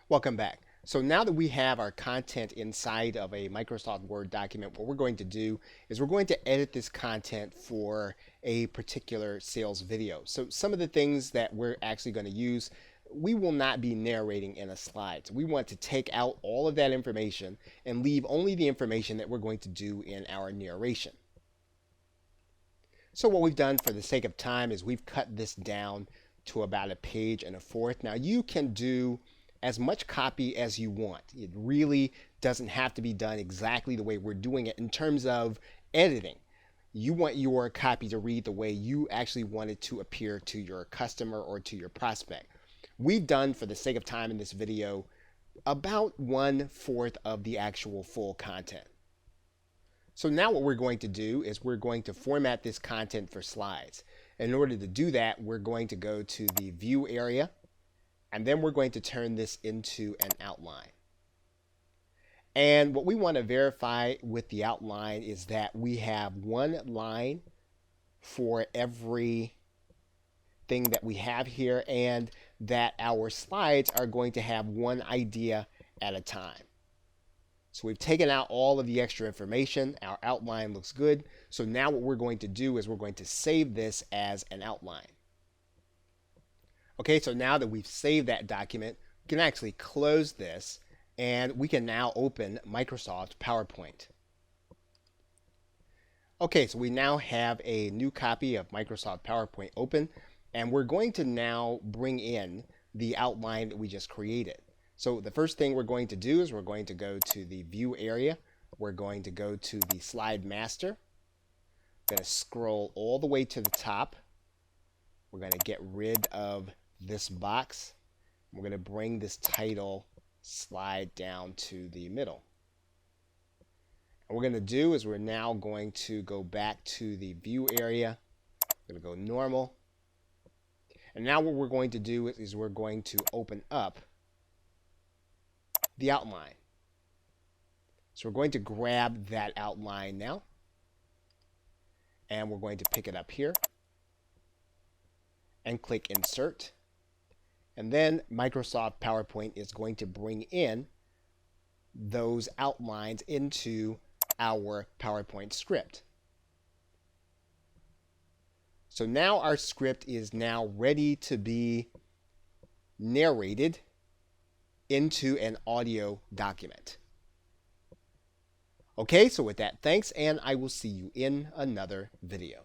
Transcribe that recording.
Welcome back. So now that we have our content inside of a Microsoft Word document, what we're going to do is we're going to edit this content for a particular sales video. So some of the things that we're actually going to use, we will not be narrating in a slide. So we want to take out all of that information and leave only the information that we're going to do in our narration. So what we've done for the sake of time is we've cut this down to about a page and a fourth. Now you can do as much copy as you want. It really doesn't have to be done exactly the way we're doing it in terms of editing. You want your copy to read the way you actually want it to appear to your customer or to your prospect. We've done, for the sake of time in this video, about 1/4 of the actual full content. So now what we're going to do is we're going to format this content for slides. In order to do that, we're going to go to the view area, and then we're going to turn this into an outline. And what we want to verify with the outline is that we have one line for every thing that we have here, and that our slides are going to have one idea at a time. So we've taken out all of the extra information. Our outline looks good. So now what we're going to do is we're going to save this as an outline. Okay, so now that we've saved that document, we can actually close this and we can now open Microsoft PowerPoint. Okay, so we now have a new copy of Microsoft PowerPoint open, and we're going to now bring in the outline that we just created. So the first thing we're going to do is we're going to go to the view area. We're going to go to the slide master. We're going to scroll all the way to the top. We're going to get rid of this box. We're going to bring this title slide down to the middle. And what we're going to do is we're now going to go back to the view area. We're going to go normal. And now what we're going to do is we're going to open up the outline. So we're going to grab that outline now, and we're going to pick it up here and click Insert. And then Microsoft PowerPoint is going to bring in those outlines into our PowerPoint script. So now our script is now ready to be narrated into an audio document. Okay, so with that, thanks, and I will see you in another video.